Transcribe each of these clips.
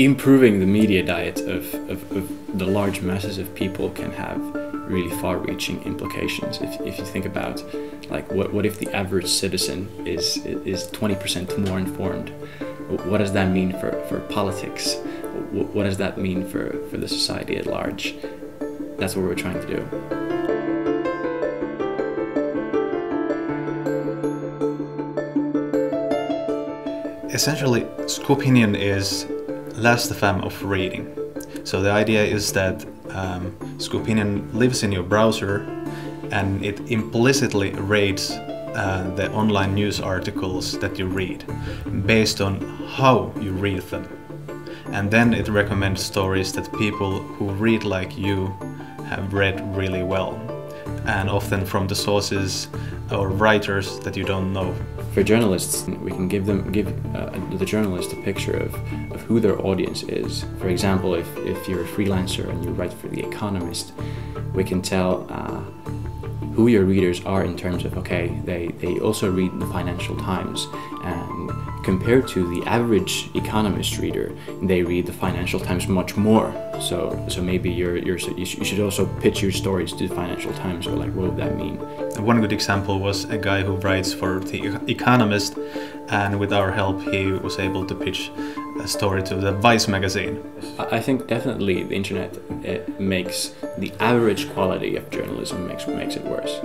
improving the media diet of the large masses of people can have really far-reaching implications. If you think about, like, what if the average citizen is 20% more informed? What does that mean for politics? What does that mean for the society at large? That's what we're trying to do. Essentially, Scoopinion is last.fm of reading. So the idea is that Scoopinion lives in your browser and it implicitly rates the online news articles that you read based on how you read them. And then it recommends stories that people who read like you have read really well, and often from the sources or writers that you don't know. For journalists, we can give the journalist a picture of who their audience is. For example, if you're a freelancer and you write for The Economist, we can tell who your readers are in terms of, okay, they also read the Financial Times, and compared to the average Economist reader, they read the Financial Times much more. So maybe you should also pitch your stories to the Financial Times, or like, what would that mean? One good example was a guy who writes for The Economist, and with our help he was able to pitch a story to the Vice magazine. I think definitely the internet makes the average quality of journalism makes it worse.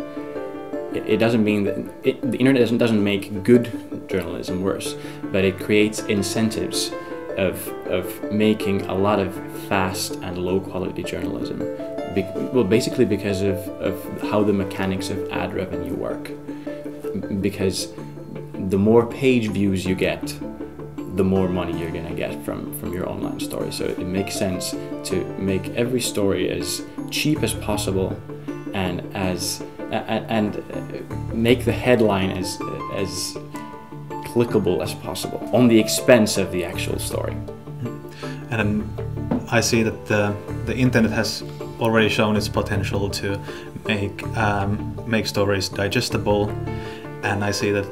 It doesn't mean that the internet doesn't make good journalism worse, but it creates incentives of making a lot of fast and low quality journalism. Well, basically because of how the mechanics of ad revenue work. Because the more page views you get, the more money you're gonna get from your online story. So it makes sense to make every story as cheap as possible and make the headline as clickable as possible, on the expense of the actual story. And I see that the internet has already shown its potential to make stories digestible, and I see that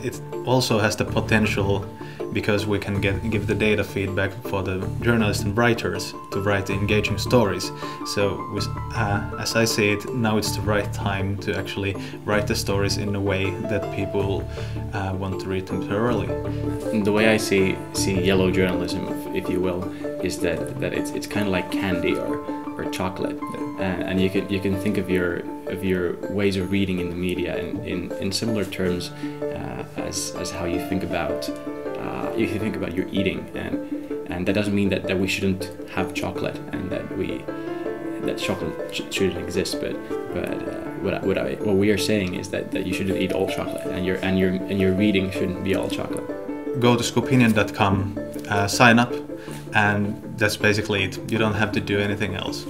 it also has the potential, because we can give the data feedback for the journalists and writers to write engaging stories. So as I see it, now it's the right time to actually write the stories in a way that people want to read them thoroughly. The way I see yellow journalism, if you will, is that it's kind of like candy or chocolate, and you can think of your ways of reading in the media in similar terms as how you think about your eating, and that doesn't mean that we shouldn't have chocolate and that chocolate shouldn't exist, but what we are saying is that you shouldn't eat all chocolate, and your reading shouldn't be all chocolate. Go to scoopinion.com, sign up, and that's basically it. You don't have to do anything else.